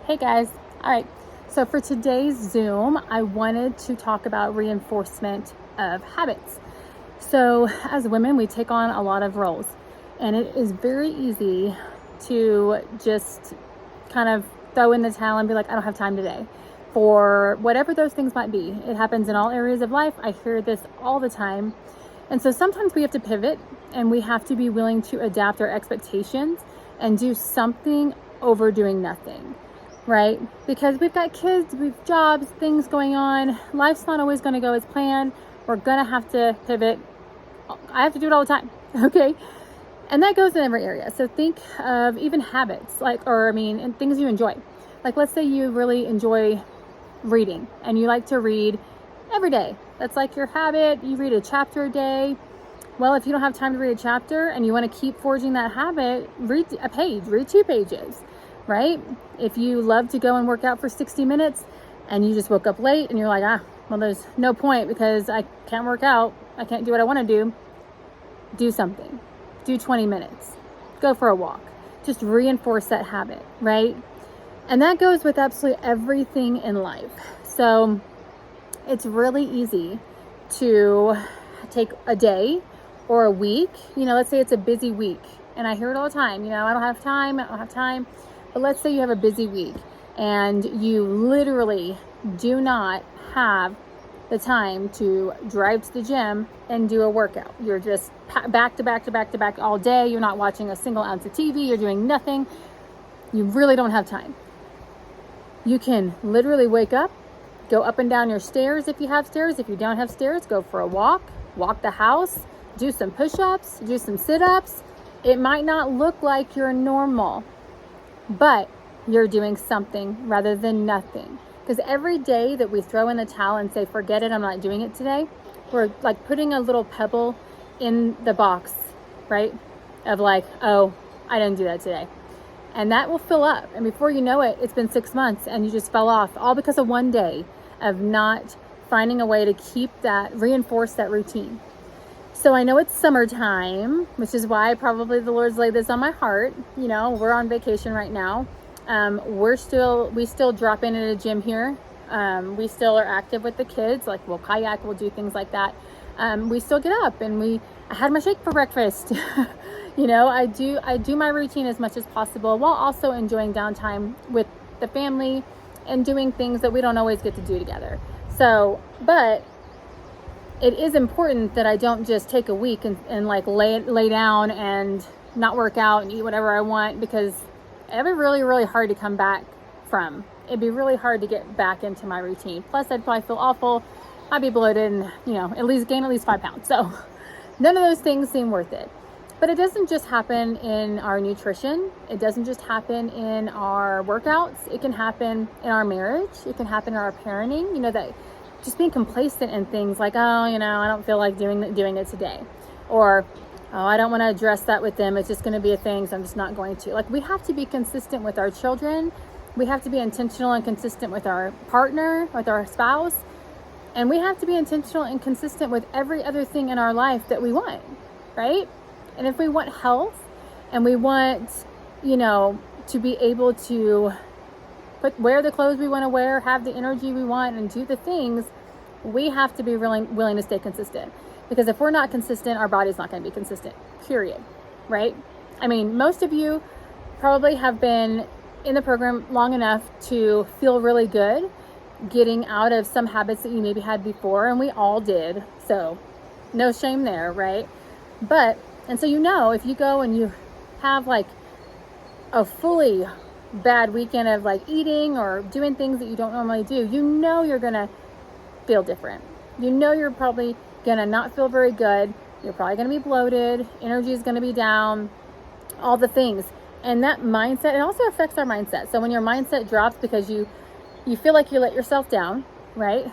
Hey guys. All right. So for today's Zoom, I wanted to talk about reinforcement of habits. So as women, we take on a lot of roles, and it is very easy to just kind of throw in the towel and be like, I don't have time today for whatever those things might be. It happens in all areas of life. I hear this all the time. And so sometimes we have to pivot and we have to be willing to adapt our expectations and do something over doing nothing. Right? Because we've got kids, we've jobs, things going on. Life's not always going to go as planned. We're going to have to pivot. I have to do it all the time. Okay. And that goes in every area. So think of even habits, and things you enjoy. Like, let's say you really enjoy reading and you like to read every day. That's like your habit. You read a chapter a day. Well, if you don't have time to read a chapter and you want to keep forging that habit, read a page, read 2 pages. Right? If you love to go and work out for 60 minutes and you just woke up late and you're like, well, there's no point because I can't work out. I can't do what I want to do something. Do 20 minutes. Go for a walk. Just reinforce that habit, right? And that goes with absolutely everything in life. So it's really easy to take a day or a week. Let's say it's a busy week. And I hear it all the time. I don't have time. But let's say you have a busy week and you literally do not have the time to drive to the gym and do a workout. You're just back to back all day. You're not watching a single ounce of TV. You're doing nothing. You really don't have time. You can literally wake up, go up and down your stairs if you have stairs. If you don't have stairs, go for a walk the house, do some push-ups, do some sit-ups. It might not look like you're normal, but you're doing something rather than nothing. Because every day that we throw in the towel and say, forget it, I'm not doing it today, we're like putting a little pebble in the box, right? Of like, oh, I didn't do that today. And that will fill up. And before you know it, it's been 6 months and you just fell off, all because of one day of not finding a way to reinforce that routine. So I know it's summertime, which is why probably the Lord's laid this on my heart. We're on vacation right now. We still drop in at a gym here. We still are active with the kids. Like we'll kayak, we'll do things like that. We still get up and I had my shake for breakfast. I do my routine as much as possible while also enjoying downtime with the family and doing things that we don't always get to do together. So, but it is important that I don't just take a week and like lay down and not work out and eat whatever I want, because it'd be really, really hard to come back from. It'd be really hard to get back into my routine. Plus, I'd probably feel awful. I'd be bloated and, gain at least 5 pounds. So none of those things seem worth it. But it doesn't just happen in our nutrition. It doesn't just happen in our workouts. It can happen in our marriage. It can happen in our parenting. That just being complacent in things like, I don't feel like doing it today. Or, I don't want to address that with them. It's just going to be a thing, so I'm just not going to. Like, we have to be consistent with our children. We have to be intentional and consistent with our partner, with our spouse. And we have to be intentional and consistent with every other thing in our life that we want, right? And if we want health and we want, to be able to wear the clothes we want to wear, have the energy we want, and do the things, we have to be willing to stay consistent. Because if we're not consistent, our body's not going to be consistent, period. Right? I mean, most of you probably have been in the program long enough to feel really good getting out of some habits that you maybe had before, and we all did. So no shame there, right? And so if you go and you have like a fully bad weekend of like eating or doing things that you don't normally do, you're gonna feel different. You're probably gonna not feel very good. You're probably gonna be bloated. Energy is gonna be down. All the things. And that mindset, it also affects our mindset. So when your mindset drops because you feel like you let yourself down, right?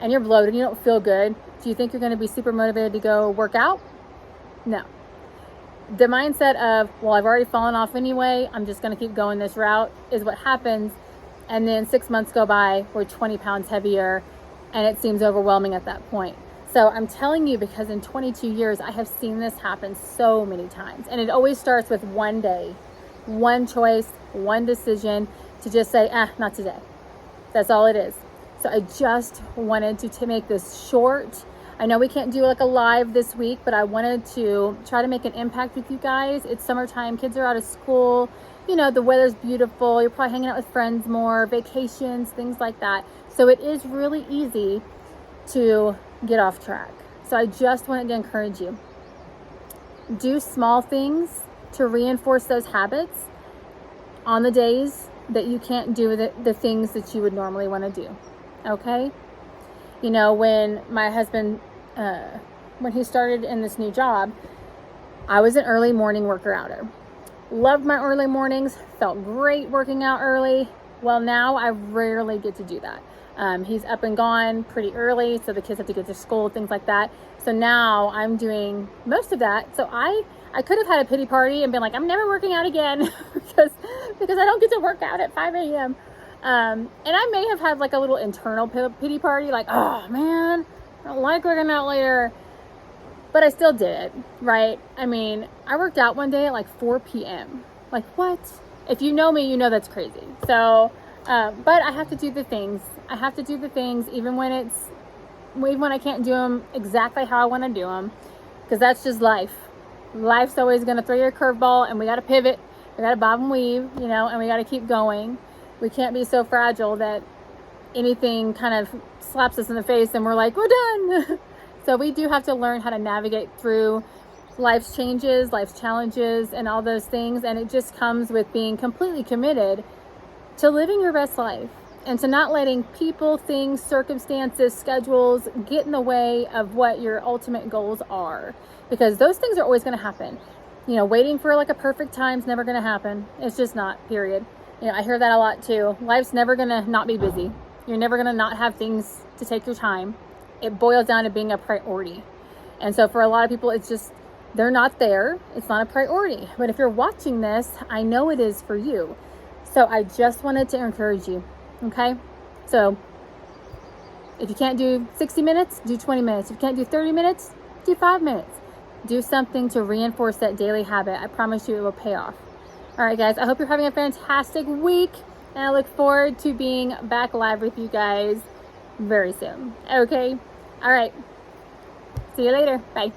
And you're bloated, you don't feel good. Do you think you're gonna be super motivated to go work out? No. The mindset of, well, I've already fallen off anyway, I'm just going to keep going this route, is what happens. And then 6 months go by, we're 20 pounds heavier, and it seems overwhelming at that point. So I'm telling you, because in 22 years, I have seen this happen so many times. And it always starts with one day, one choice, one decision to just say, not today. That's all it is. So I just wanted to make this short. I know we can't do like a live this week, but I wanted to try to make an impact with you guys. It's summertime, kids are out of school, you know, the weather's beautiful, you're probably hanging out with friends more, vacations, things like that. So it is really easy to get off track. So I just wanted to encourage you. Do small things to reinforce those habits on the days that you can't do the things that you would normally want to do. Okay? You know, when my husband, when he started in this new job, I was an early morning worker-outer. Loved my early mornings, felt great working out early. Well, now I rarely get to do that. He's up and gone pretty early, so the kids have to get to school, things like that. So now I'm doing most of that. So I could have had a pity party and been like, I'm never working out again because I don't get to work out at 5 a.m. And I may have had like a little internal pity party, like, oh man, I don't like working out later. But I still did it, right? I mean, I worked out one day at like 4 p.m. Like, what? If you know me, you know that's crazy. So, but I have to do the things. I have to do the things even when I can't do them exactly how I want to do them, because that's just life. Life's always going to throw you a curveball, and we got to pivot. We got to bob and weave, you know, and we got to keep going. We can't be so fragile that anything kind of slaps us in the face and we're like, we're done. So we do have to learn how to navigate through life's changes, life's challenges, and all those things. And it just comes with being completely committed to living your best life and to not letting people, things, circumstances, schedules get in the way of what your ultimate goals are. Because those things are always going to happen. You know, waiting for like a perfect time is never going to happen. It's just not, period. You know, I hear that a lot too. Life's never going to not be busy. You're never going to not have things to take your time. It boils down to being a priority. And so for a lot of people, it's just, they're not there. It's not a priority. But if you're watching this, I know it is for you. So I just wanted to encourage you. Okay? So if you can't do 60 minutes, do 20 minutes. If you can't do 30 minutes, do 5 minutes. Do something to reinforce that daily habit. I promise you it will pay off. All right, guys, I hope you're having a fantastic week. And I look forward to being back live with you guys very soon. Okay? All right. See you later. Bye.